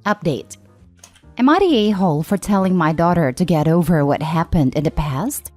Update. Am I the a-hole for telling my daughter to get over what happened in the past?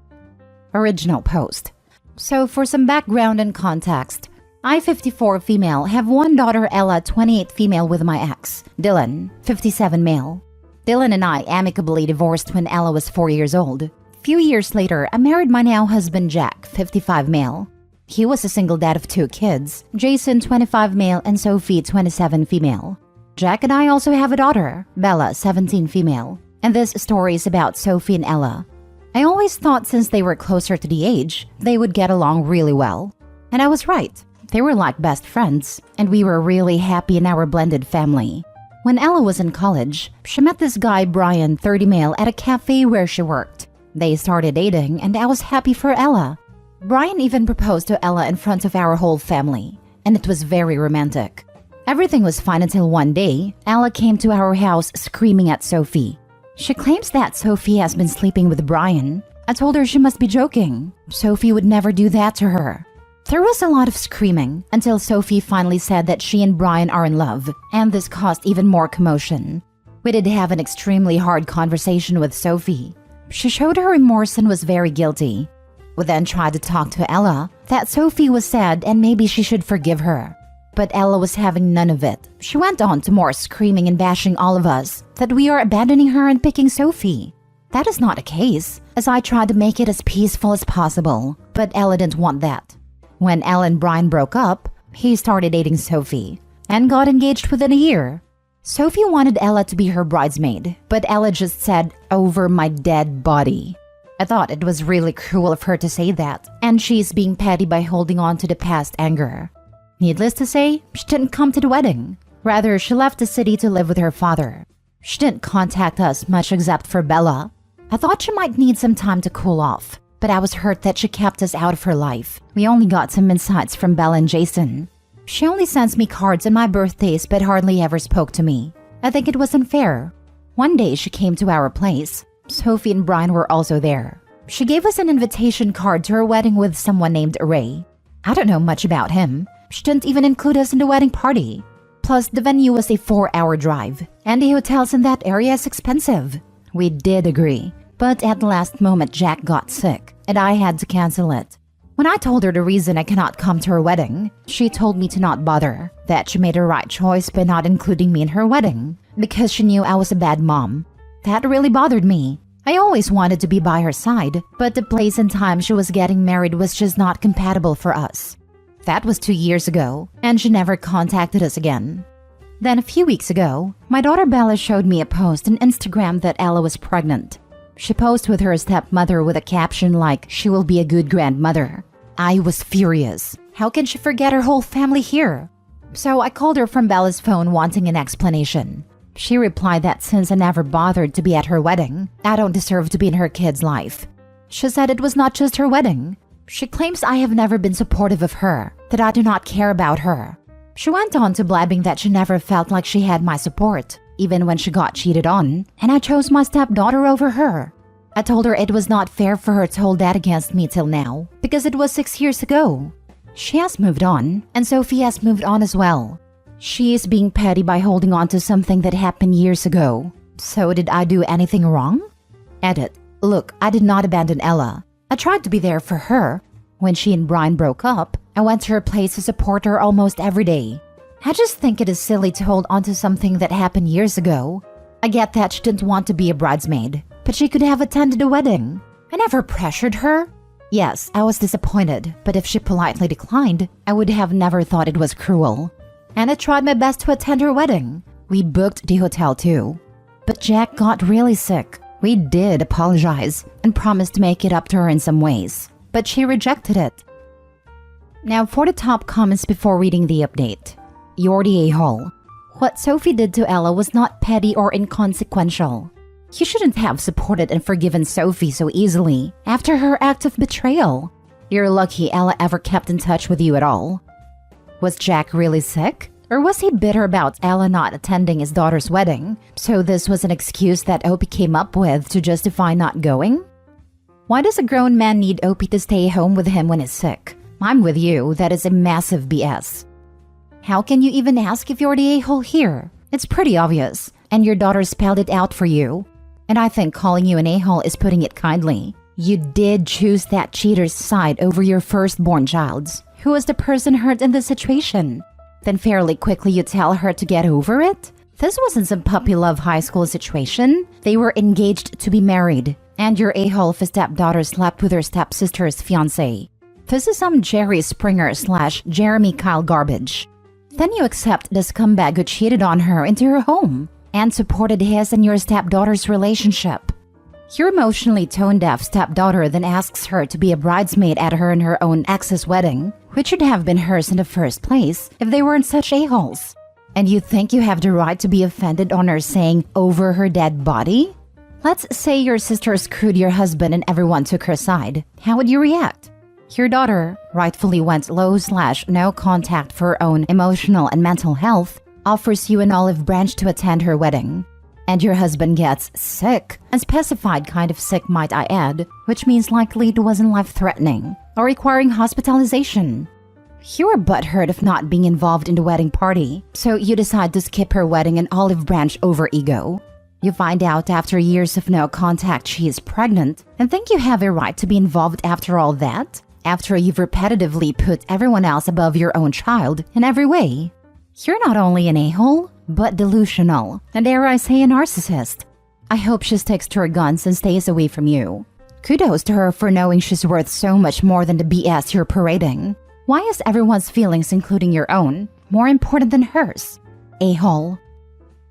Original post. So for some background and context, I, 54 female, have one daughter, Ella, 28 female, with my ex, Dylan, 57 male. Dylan and I amicably divorced when Ella was 4 years old. Few years later, I married my now husband, Jack, 55 male. He was a single dad of 2 kids, Jason, 25 male, and Sophie, 27 female. Jack and I also have a daughter, Bella, 17 female. And this story is about Sophie and Ella. I always thought since they were closer to the age, they would get along really well. And I was right. They were like best friends, and we were really happy in our blended family. When Ella was in college, she met this guy, Brian, 30 male, at a cafe where she worked. They started dating, and I was happy for Ella. Brian even proposed to Ella in front of our whole family, and it was very romantic. Everything was fine until one day, Ella came to our house screaming at Sophie. She claims that Sophie has been sleeping with Brian. I told her she must be joking. Sophie would never do that to her. There was a lot of screaming until Sophie finally said that she and Brian are in love, and this caused even more commotion. We did have an extremely hard conversation with Sophie. She showed her remorse and was very guilty. We then tried to talk to Ella that Sophie was sad and maybe she should forgive her. But Ella was having none of it. She went on to more screaming and bashing all of us that we are abandoning her and picking Sophie. That is not the case, as I tried to make it as peaceful as possible, but Ella didn't want that. When Ella and Brian broke up, he started dating Sophie and got engaged within a year. Sophie wanted Ella to be her bridesmaid, but Ella just said, "over my dead body." I thought it was really cruel of her to say that, and she's being petty by holding on to the past anger. Needless to say, she didn't come to the wedding. Rather, she left the city to live with her father. She didn't contact us much except for Bella. I thought she might need some time to cool off, but I was hurt that she kept us out of her life. We only got some insights from Bella and Jason. She only sends me cards on my birthdays but hardly ever spoke to me. I think it was unfair. One day she came to our place. Sophie and Brian were also there. She gave us an invitation card to her wedding with someone named Ray. I don't know much about him. She didn't even include us in the wedding party. Plus, the venue was a 4-hour drive, and the hotels in that area is expensive. We did agree, but at the last moment Jack got sick, and I had to cancel it. When I told her the reason I cannot come to her wedding, she told me to not bother, that she made a right choice by not including me in her wedding, because she knew I was a bad mom. That really bothered me. I always wanted to be by her side, but the place and time she was getting married was just not compatible for us. That was 2 years ago, and she never contacted us again. Then a few weeks ago, my daughter Bella showed me a post on Instagram that Ella was pregnant. She posed with her stepmother with a caption like, "She will be a good grandmother." I was furious. How can she forget her whole family here? So I called her from Bella's phone wanting an explanation. She replied that since I never bothered to be at her wedding, I don't deserve to be in her kid's life. She said it was not just her wedding. She claims I have never been supportive of her, that I do not care about her. She went on to blabbing that she never felt like she had my support, even when she got cheated on, and I chose my stepdaughter over her. I told her it was not fair for her to hold that against me till now, because it was 6 years ago. She has moved on, and Sophie has moved on as well. She is being petty by holding on to something that happened years ago. So did I do anything wrong? Edit. Look, I did not abandon Ella. I tried to be there for her. When she and Brian broke up, I went to her place to support her almost every day. I just think it is silly to hold on to something that happened years ago. I get that she didn't want to be a bridesmaid, but she could have attended a wedding. I never pressured her. Yes, I was disappointed, but if she politely declined, I would have never thought it was cruel. And I tried my best to attend her wedding. We booked the hotel too. But Jack got really sick. We did apologize and promised to make it up to her in some ways, but she rejected it. Now for the top comments before reading the update. You're the a-hole. What Sophie did to Ella was not petty or inconsequential. You shouldn't have supported and forgiven Sophie so easily after her act of betrayal. You're lucky Ella ever kept in touch with you at all. Was Jack really sick? Or was he bitter about Ella not attending his daughter's wedding, so this was an excuse that Opie came up with to justify not going? Why does a grown man need Opie to stay home with him when he's sick? I'm with you, that is a massive BS. How can you even ask if you're the a-hole here? It's pretty obvious. and your daughter spelled it out for you. And I think calling you an a-hole is putting it kindly. You did choose that cheater's side over your firstborn child's, who was the person hurt in the situation. Then fairly quickly you tell her to get over it? This wasn't some puppy love high school situation. They were engaged to be married, and your a-hole for stepdaughter slept with her stepsister's fiancé. This is some Jerry Springer / Jeremy Kyle garbage. Then you accept the scumbag who cheated on her into her home and supported his and your stepdaughter's relationship. Your emotionally tone-deaf stepdaughter then asks her to be a bridesmaid at her and her own ex's wedding, which should have been hers in the first place if they weren't such a-holes. And you think you have the right to be offended on her saying over her dead body? Let's say your sister screwed your husband and everyone took her side. How would you react? Your daughter rightfully went low/no contact for her own emotional and mental health, offers you an olive branch to attend her wedding. And your husband gets sick, a specified kind of sick might I add, which means likely it wasn't life-threatening or requiring hospitalization. You were butthurt of not being involved in the wedding party, so you decide to skip her wedding and olive branch over ego. You find out after years of no contact she is pregnant and think you have a right to be involved after all that, after you've repetitively put everyone else above your own child in every way. You're not only an a-hole, but delusional, and dare I say a narcissist. I hope she sticks to her guns and stays away from you. Kudos to her for knowing she's worth so much more than the BS you're parading. Why is everyone's feelings, including your own, more important than hers? A-hole.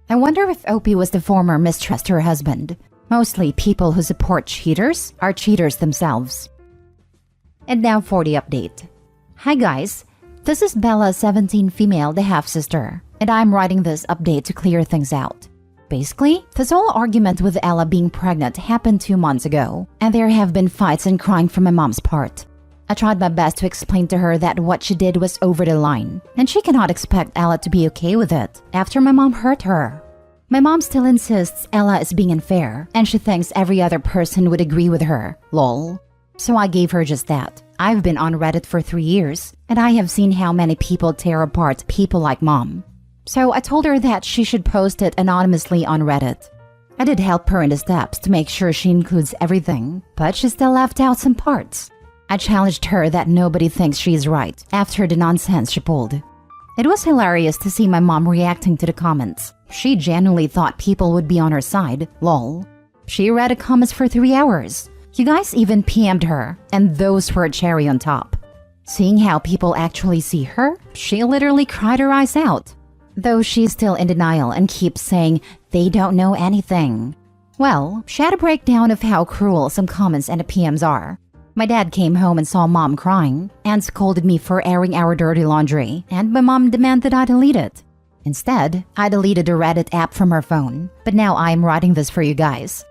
I wonder if Opie was the former mistress to her husband. Mostly people who support cheaters are cheaters themselves. And now for the update. Hi guys, this is Bella, 17 female, the half-sister, and I'm writing this update to clear things out. Basically, this whole argument with Ella being pregnant happened 2 months ago, and there have been fights and crying from my mom's part. I tried my best to explain to her that what she did was over the line, and she cannot expect Ella to be okay with it after my mom hurt her. My mom still insists Ella is being unfair, and she thinks every other person would agree with her. Lol. So I gave her just that. I've been on Reddit for 3 years, and I have seen how many people tear apart people like mom. So I told her that she should post it anonymously on Reddit. I did help her in the steps to make sure she includes everything, but she still left out some parts. I challenged her that nobody thinks she's right after the nonsense she pulled. It was hilarious to see my mom reacting to the comments. She genuinely thought people would be on her side, lol. She read the comments for 3 hours. You guys even PM'd her, and those were a cherry on top. Seeing how people actually see her, she literally cried her eyes out. Though she's still in denial and keeps saying they don't know anything. Well, she had a breakdown of how cruel some comments and the PMs are. My dad came home and saw mom crying and scolded me for airing our dirty laundry, and my mom demanded I delete it. Instead, I deleted the Reddit app from her phone, but now I am writing this for you guys.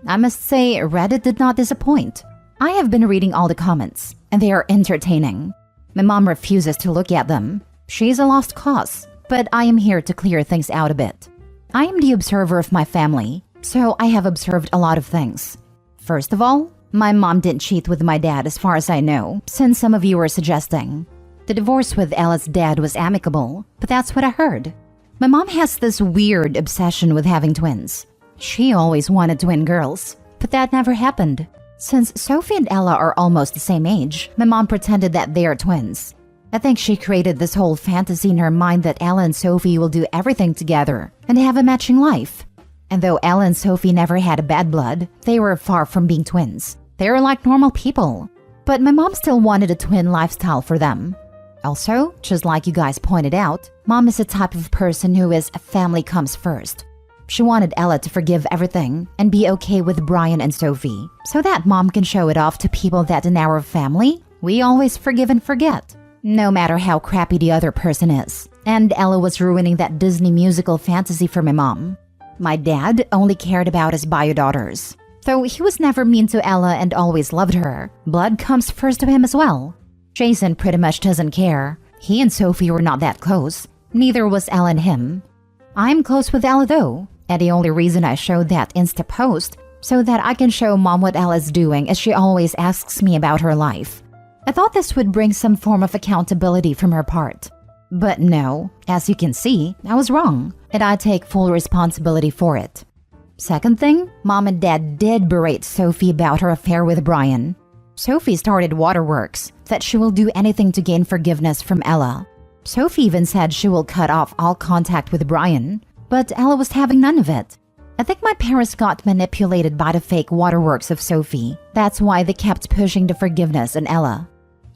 I must say, Reddit did not disappoint. I have been reading all the comments, and they are entertaining. My mom refuses to look at them. She's a lost cause, but I am here to clear things out a bit. I am the observer of my family, so I have observed a lot of things. First of all, my mom didn't cheat with my dad as far as I know, since some of you were suggesting. The divorce with Ella's dad was amicable, but that's what I heard. My mom has this weird obsession with having twins. She always wanted twin girls, but that never happened. Since Sophie and Ella are almost the same age, my mom pretended that they are twins. I think she created this whole fantasy in her mind that Ella and Sophie will do everything together and have a matching life. And though Ella and Sophie never had a bad blood, they were far from being twins. They were like normal people. But my mom still wanted a twin lifestyle for them. Also, just like you guys pointed out, mom is the type of person who is family comes first. She wanted Ella to forgive everything and be okay with Brian and Sophie, so that mom can show it off to people that in our family, we always forgive and forget, no matter how crappy the other person is. And Ella was ruining that Disney musical fantasy for my mom. My dad only cared about his bio daughters. Though he was never mean to Ella and always loved her, blood comes first to him as well. Jason pretty much doesn't care. He and Sophie were not that close. Neither was Ella and him. I'm close with Ella though, and the only reason I showed that Insta post so that I can show mom what Ella's doing as she always asks me about her life. I thought this would bring some form of accountability from her part. But no, as you can see, I was wrong, and I take full responsibility for it. Second thing, Mom and Dad did berate Sophie about her affair with Brian. Sophie started waterworks, that she will do anything to gain forgiveness from Ella. Sophie even said she will cut off all contact with Brian, but Ella was having none of it. I think my parents got manipulated by the fake waterworks of Sophie. That's why they kept pushing the forgiveness on Ella.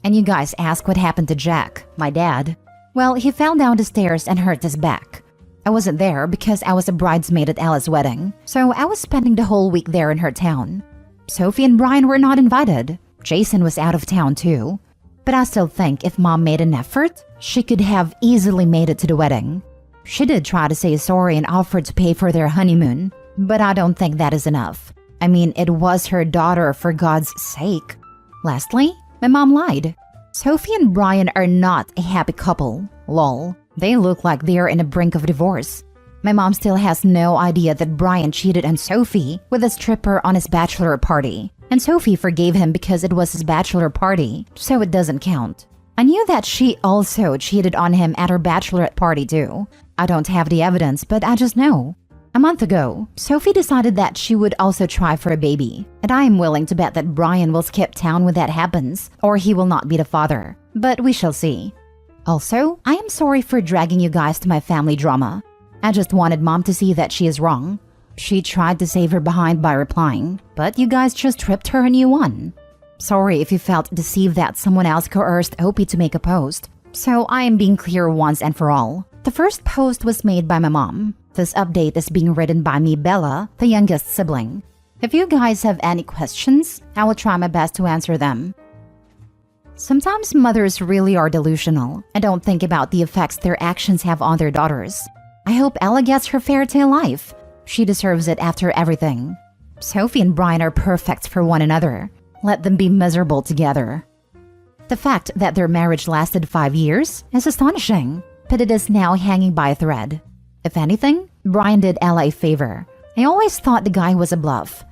And you guys ask what happened to Jack, my dad. Well, he fell down the stairs and hurt his back. I wasn't there because I was a bridesmaid at Ella's wedding, so I was spending the whole week there in her town. Sophie and Brian were not invited. Jason was out of town too. But I still think if Mom made an effort, she could have easily made it to the wedding. She did try to say sorry and offered to pay for their honeymoon, but I don't think that is enough. I mean, it was her daughter, for God's sake. Lastly, my mom lied. Sophie and Brian are not a happy couple. Lol. They look like they're in the brink of divorce. My mom still has no idea that Brian cheated on Sophie with a stripper on his bachelor party. And Sophie forgave him because it was his bachelor party, so it doesn't count. I knew that she also cheated on him at her bachelorette party too. I don't have the evidence, but I just know. A month ago, Sophie decided that she would also try for a baby, and I am willing to bet that Brian will skip town when that happens, or he will not be the father. But we shall see. Also, I am sorry for dragging you guys to my family drama. I just wanted Mom to see that she is wrong. She tried to save her behind by replying, but you guys just tripped her a new one. Sorry if you felt deceived that someone else coerced Opie to make a post. So I am being clear once and for all. The first post was made by my mom. This update is being written by me, Bella, the youngest sibling. If you guys have any questions, I will try my best to answer them. Sometimes mothers really are delusional and don't think about the effects their actions have on their daughters. I hope Ella gets her fairy tale life. She deserves it after everything. Sophie and Brian are perfect for one another. Let them be miserable together. The fact that their marriage lasted 5 years is astonishing, but it is now hanging by a thread. If anything, Brian did Ella a favor. I always thought the guy was a bluff.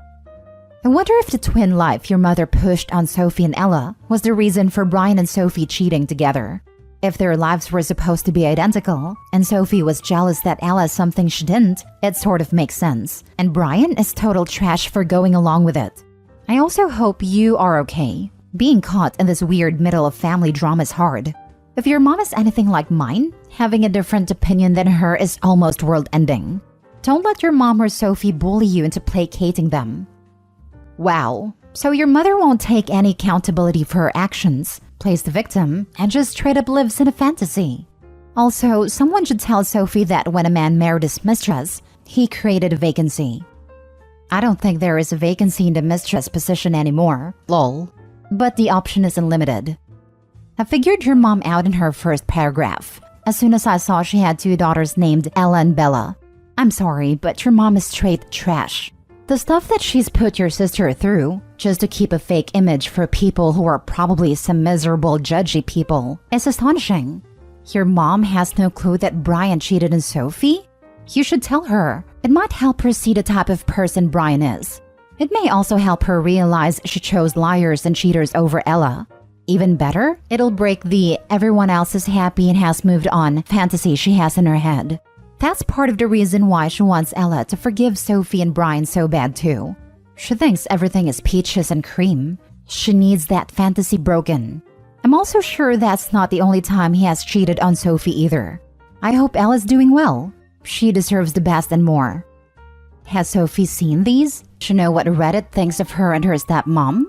I wonder if the twin life your mother pushed on Sophie and Ella was the reason for Brian and Sophie cheating together. If their lives were supposed to be identical, and Sophie was jealous that Ella is something she didn't, it sort of makes sense. And Brian is total trash for going along with it. I also hope you are okay. Being caught in this weird middle of family drama is hard. If your mom is anything like mine, having a different opinion than her is almost world-ending. Don't let your mom or Sophie bully you into placating them. Wow, so your mother won't take any accountability for her actions, plays the victim, and just straight up lives in a fantasy. Also, someone should tell Sophie that when a man married his mistress, he created a vacancy. I don't think there is a vacancy in the mistress position anymore, lol. But the option is unlimited. I figured your mom out in her first paragraph, as soon as I saw she had 2 daughters named Ella and Bella. I'm sorry, but your mom is straight trash. The stuff that she's put your sister through, just to keep a fake image for people who are probably some miserable, judgy people, is astonishing. Your mom has no clue that Brian cheated on Sophie? You should tell her. It might help her see the type of person Brian is. It may also help her realize she chose liars and cheaters over Ella. Even better, it'll break the everyone else is happy and has moved on fantasy she has in her head. That's part of the reason why she wants Ella to forgive Sophie and Brian so bad too. She thinks everything is peaches and cream. She needs that fantasy broken. I'm also sure that's not the only time he has cheated on Sophie either. I hope Ella's doing well. She deserves the best and more. Has Sophie seen these? She know what Reddit thinks of her and her stepmom?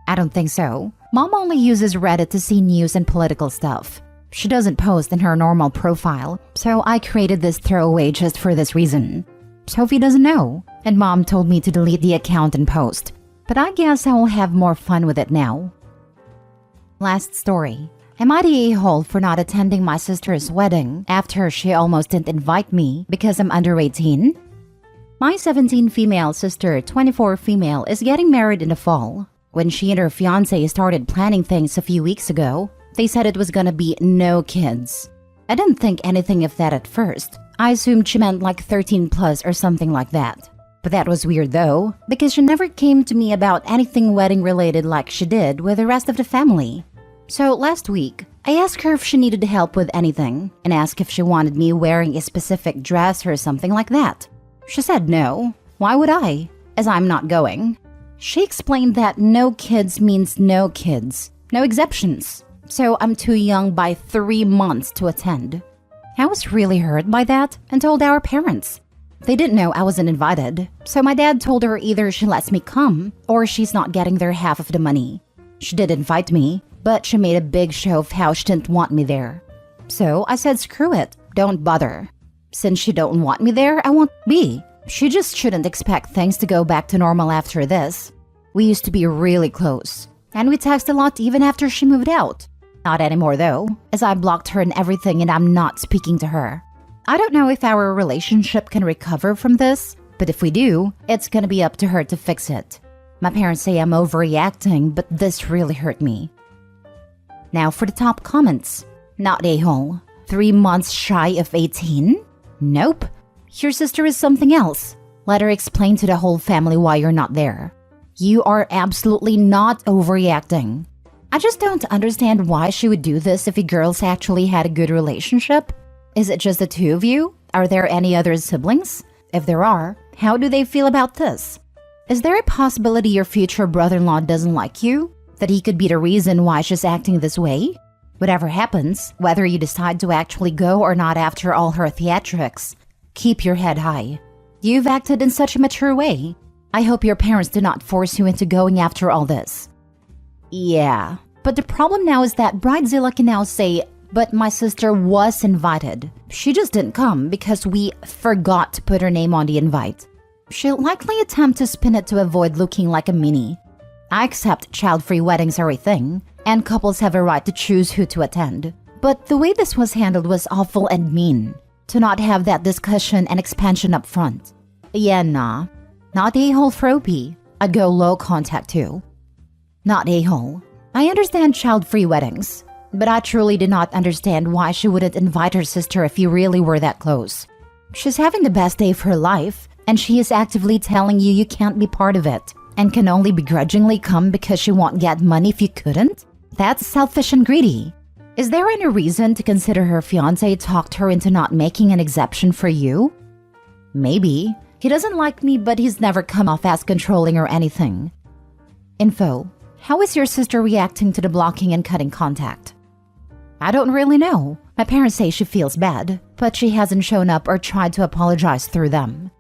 I don't think so. Mom only uses Reddit to see news and political stuff. She doesn't post in her normal profile, so I created this throwaway just for this reason. Sophie doesn't know, and Mom told me to delete the account and post. But I guess I will have more fun with it now. Last story. Am I the a-hole for not attending my sister's wedding after she almost didn't invite me because I'm under 18? My 17 female sister, 24 female, is getting married in the fall. When she and her fiancé started planning things a few weeks ago, they said it was gonna be no kids. I didn't think anything of that at first. I assumed she meant like 13 plus or something like that. But that was weird though, because she never came to me about anything wedding related like she did with the rest of the family. So last week, I asked her if she needed help with anything and asked if she wanted me wearing a specific dress or something like that. She said no. Why would I? As I'm not going. She explained that no kids means no kids, no exceptions. So I'm too young by 3 months to attend. I was really hurt by that and told our parents. They didn't know I wasn't invited, so my dad told her either she lets me come or she's not getting their half of the money. She did invite me, but she made a big show of how she didn't want me there. So I said screw it, don't bother. Since she don't want me there, I won't be. She just shouldn't expect things to go back to normal after this. We used to be really close, and we text a lot even after she moved out. Not anymore though, as I blocked her and everything and I'm not speaking to her. I don't know if our relationship can recover from this, but if we do, it's gonna be up to her to fix it. My parents say I'm overreacting, but this really hurt me. Now for the top comments. Not a-hole. 3 months shy of 18? Nope. Your sister is something else. Let her explain to the whole family why you're not there. You are absolutely not overreacting. I just don't understand why she would do this if you girls actually had a good relationship. Is it just the two of you? Are there any other siblings? If there are, how do they feel about this? Is there a possibility your future brother-in-law doesn't like you? That he could be the reason why she's acting this way? Whatever happens, whether you decide to actually go or not after all her theatrics, keep your head high. You've acted in such a mature way. I hope your parents do not force you into going after all this. Yeah, but the problem now is that Bridezilla can now say, but my sister was invited. She just didn't come because we forgot to put her name on the invite. She'll likely attempt to spin it to avoid looking like a meanie. I accept child-free weddings are a thing, and couples have a right to choose who to attend. But the way this was handled was awful and mean. To not have that discussion and expansion up front. Yeah, nah. Not a-hole for OP. I'd go low contact too. Not a-hole. I understand child-free weddings, but I truly did not understand why she wouldn't invite her sister if you really were that close. She's having the best day of her life, and she is actively telling you you can't be part of it, and can only begrudgingly come because she won't get money if you couldn't? That's selfish and greedy. Is there any reason to consider her fiancé talked her into not making an exception for you? Maybe. He doesn't like me, but he's never come off as controlling or anything. Info. How is your sister reacting to the blocking and cutting contact? I don't really know. My parents say she feels bad, but she hasn't shown up or tried to apologize through them.